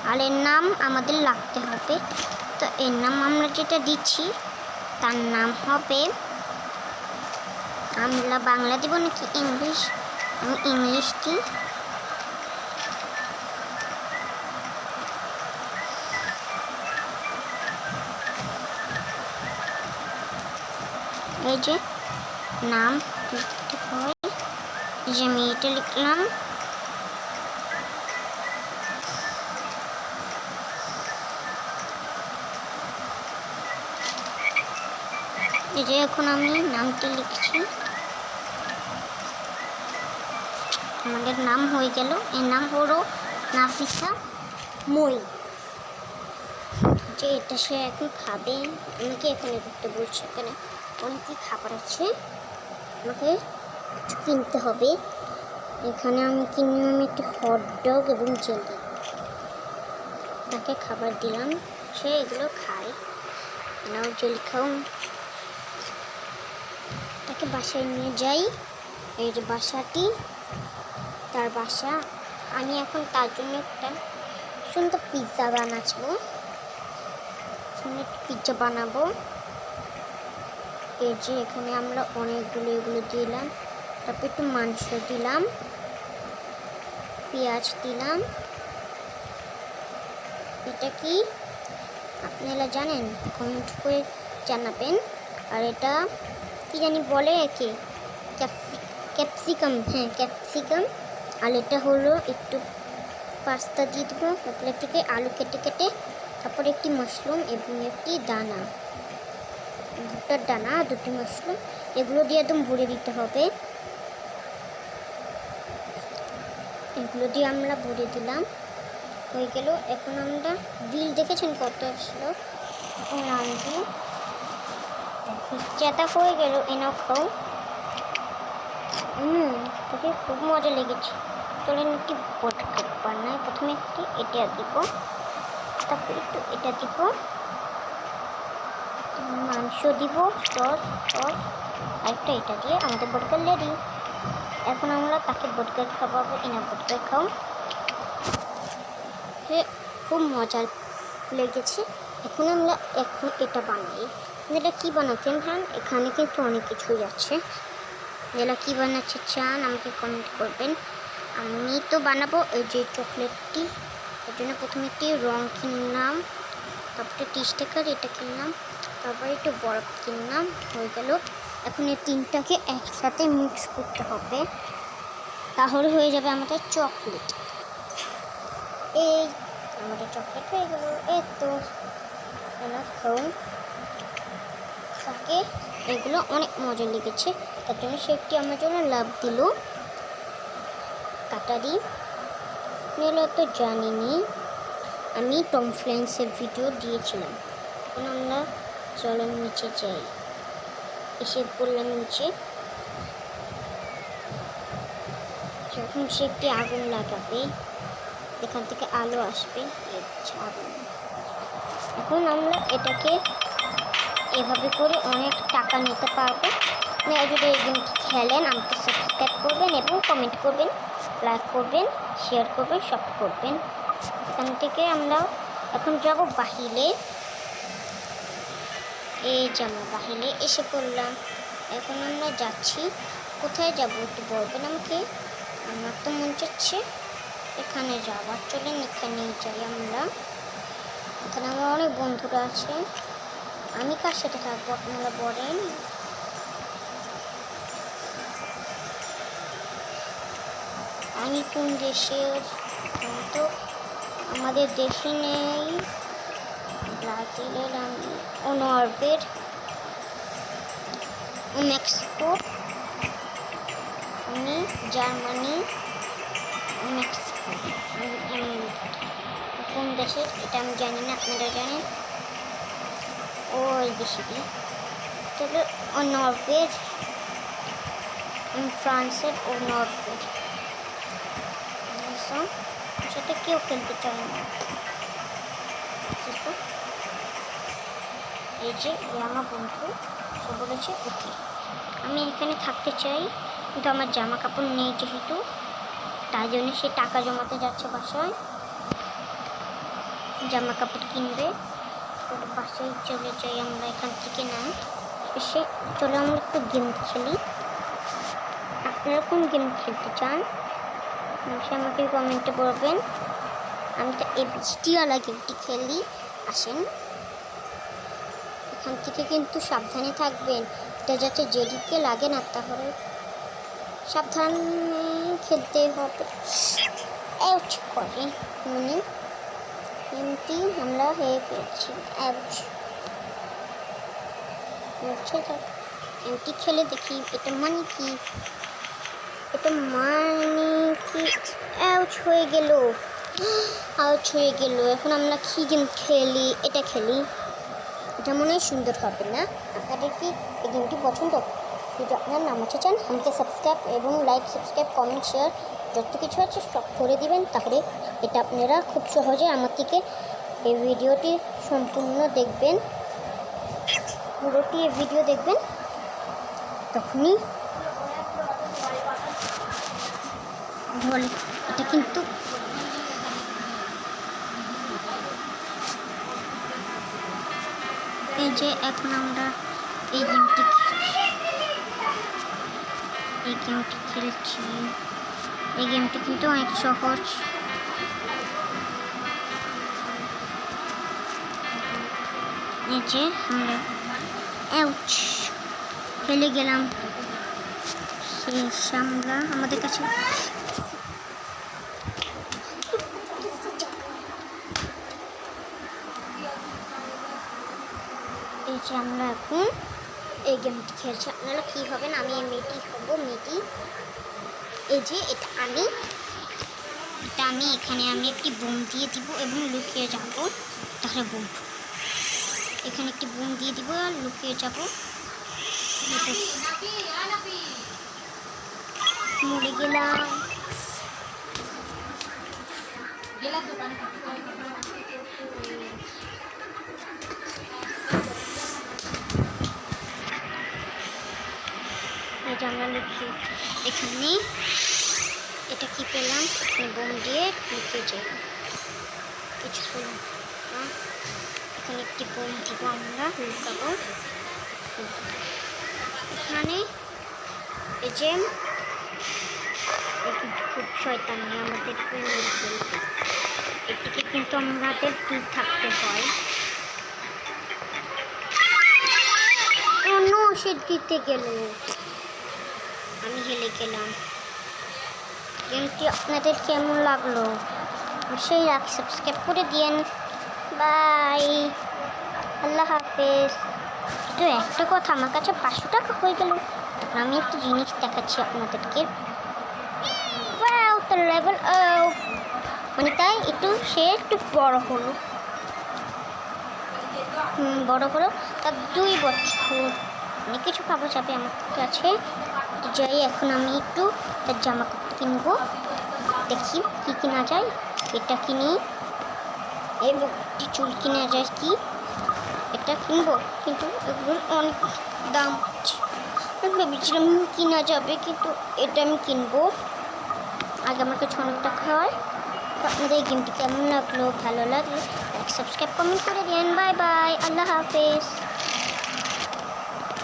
আর এর নাম আমাদের লাগতে হবে। তো এর নাম আমরা যেটা দিচ্ছি তার নাম হবে, আমরা বাংলা দিব নাকি ইংলিশ? আমি ইংলিশ দিই। এই যে নাম লিখতে হয়, এই যে আমি এটা লিখলাম। এই যে এখন আমি নামটি লিখছি, আমাদের নাম হয়ে গেল। এর নাম হলো নাফিসা মই। যে এটা সে এখন খাবে, আমাকে এখানে করতে বলছে, এখানে অনেকই খাবার আছে, আমাকে কিনতে হবে। এখানে আমি কিনলাম একটি হটডগ এবং জেলি, তাকে খাবার দিলাম, সে এগুলো খায়। নাও জেলি খাও। তাকে বাসায় নিয়ে যাই, এই যে বাসাটি তার বাসা। আমি এখন তার জন্য একটা সুন্দর পিৎজা বানাবো, পিৎজা বানাবো। এই যে এখানে আমরা অনেকগুলো এগুলো দিলাম, তারপর একটু মাংস দিলাম, পেঁয়াজ দিলাম। এটা কি আপনারা জানেন? কমেন্ট করে জানাবেন। আর এটা কি জানি বলে একে, ক্যাপসিকাম, হ্যাঁ ক্যাপসিকাম। আর এটা হলো একটু পাস্তা দিয়ে দেবো, তারপরে থেকে আলু কেটে কেটে, তারপরে একটি মাশরুম এবং একটি দানা, ভুট্টার দানা, দুটি মাশরুম, এগুলো দিয়ে একদম ভরে দিতে হবে। এগুলো দিয়ে আমরা ভরে দিলাম, হয়ে গেল। এখন আমরা বিল দেখেছেন কত আসলো, এখন নাম দিই। চেতা হয়ে গেল, এনাও খাও। তোকে খুব মজা লেগেছে। চলেন একটি পটকাট বানাই। প্রথমে একটি এটা দিব, তারপরে একটু এটা দিব, মাংস দিব, সস সস, আরেকটা এটা দিয়ে আমাদের বার্গার রেডি। এখন আমরা তাকে বার্গার খাওয়াবো। এনা বার্গার খাও। খুব মজা লেগেছে। এখন আমরা এটা বানাই। এটা কী বানাতেন? হ্যাঁ, এখানে কিন্তু অনেক কিছুই আছে। এরা কী বানাচ্ছে চান আমাকে কমেন্ট করবেন। আমি তো বানাবো এই যে চকলেটটি। এর জন্য প্রথমে একটি রং কিনলাম, তারপরে 30 টাকার এটা কিনলাম, তারপরে একটু বরফ কিনলাম, হয়ে গেল। এখন এই তিনটাকে একসাথে মিক্স করতে হবে, তাহলে হয়ে যাবে আমাদের চকলেট। এই আমাদের চকলেট হয়ে গেল। এই তো খাও। তাকে এগুলো অনেক মজা লেগেছে, তার জন্য সে একটি আমার জন্য লাভ দিল। কাটারি নিল তো জানিনি, আমি টম ফ্ল্যান্সের ভিডিও দিয়েছিলাম। এখন আমরা চলো নিচে যাই, এসে পড়লাম নিচে। যখন সে একটি আগুন লাগাবে, এখান থেকে আলো আসবে, আগুন। এখন আমরা এটাকে এভাবে করে অনেক টাকা নিতে পারবো। যদি এই গেমটি খেলেন, আমাকে সাবস্ক্রাইব করবেন এবং কমেন্ট করবেন, লাইক করবেন, শেয়ার করবেন, সব করবেন। এখান থেকে আমরা এখন যাব বাহিরে। এই যে আমরা বাহিরে এসে পড়লাম। এখন আমরা যাচ্ছি, কোথায় যাব একটু বলবেন আমাকে? আমার তো মন চাচ্ছে এখানে যাওয়ার, চলেন এখানে যাই আমরা। এখানে আমার অনেক বন্ধুরা আছে, আমি কার সাথে থাকবো আপনারা বলেন? আমি কোন দেশের? তো আমাদের দেশে নেই। ব্রাজিলের, আমি নরওয়ের, মেক্সিকো, আমি জার্মানি, মেক্সিকো, কোন দেশের এটা আমি জানি না, আপনারা জানেন? ওই দেশেরই তবে নরওয়ের, ফ্রান্সের ও নরওয়ের। সাথে কেউ খেলতে চায় না। এই যে আমার বন্ধু সে বলেছে ওকে, আমি এখানে থাকতে চাই, কিন্তু আমার জামা কাপড় নেই যেহেতু, তাই জন্য সে টাকা জমাতে যাচ্ছে বাসায়। জামা কাপড় কিনবে। ওর পাশেই চলে যাই আমরা এখান থেকে। না এসে চলে আমরা একটু গেম খেলি। আপনারা কোন গেম খেলতে চান সে আমাকে কমেন্টে বলবেন। আমি তো এই বৃষ্টিওয়ালা গেমটি খেলি। আসেন, এখান থেকে কিন্তু সাবধানে থাকবেন, এটা যাতে জেডিকে লাগে না, তাহলে সাবধানে খেলতে হবে। আউচ করে মানে গেমটি আমরা হয়ে পেয়েছি। আউচ গেমটি খেলে দেখি এটা মানে কি, এটা মানে কি। আউচ হয়ে গেল, আউচ হয়ে গেল। এখন আমরা কি গেম খেলি? এটা খেলি, এটা মনে হয় সুন্দর হবে না? আপনাদের কি এই গেমটি পছন্দ? যদি আপনার নাম আছে চান আমাকে সাবস্ক্রাইব এবং লাইক, সাবস্ক্রাইব, কমেন্ট, শেয়ার যত কিছু আছে সব করে দিবেন। তাহলে এটা আপনারা খুব সহজে আমার থেকে এই ভিডিওটি সম্পূর্ণ দেখবেন, পুরোটি এই ভিডিও দেখবেন, তখনই বলে। এটা কিন্তু এই যে এখন আমরা এই গেমটি খেলছি। এই গেমটি কিন্তু অনেক সহজ। এই যে আমরা আউচ খেলে গেলাম। শেষ আমরা আমাদের কাছে এই যে আমরা এখন এই গেমটি খেলছি। আপনারা কী হবেন? আমি মেয়েটি হব, মেয়েটি। এই যে এটা আমি এখানে আমি একটি বোম দিয়ে দিব এবং লুকিয়ে যাব। তাহলে বোম, এখানে একটি বোম দিয়ে দিব আর লুকিয়ে যাব। মরে গেলাম। এই যে আমরা লুকিয়ে এখানে এটা কি পেলাম? এখানে বোম দিয়ে লুকিয়ে যাই, কিছু পেলাম না। এখানে একটি বোম দিব, আমরা লুকাবো এখানে। এই যে খুব শয়তানি আমাদের এটিকে কিন্তু আমাদের দূর থাকতে হয়। অন্য সে দিতে গেল, আমি হেলে গেলাম। গেমটি আপনাদের কেমন লাগলো সেই সাবস্ক্রাইব করে দিয়েন। বাই, আল্লাহ হাফেজ। তো একটা কথা, আমার কাছে 500 টাকা হয়ে গেল। আমি একটু জিনিস দেখাচ্ছি আপনাদেরকে। তো লেভেল মানে তাই সে একটু বড় হলো, তার 2 বছর। অনেক কিছু পাওয়া যাবে আমার কাছে। যাই এখন আমি একটু তার জামা কাপড় কিনবো, দেখি কি কিনা যায়। এটা কিনি এবং চুল কিনা যায় কি, এটা কিনবো, কিন্তু এগুলো অনেক দাম। ভেবেছিলাম কিনা যাবে, কিন্তু এটা আমি কিনবো। আগে আমার কাছে অনেক টাকা হয়। তো আপনাদের এই গেমটি কেমন লাগলো? ভালো লাগলে লাইক, সাবস্ক্রাইব, কমেন্ট করে দিন। বাই বাই, আল্লাহ হাফেজ।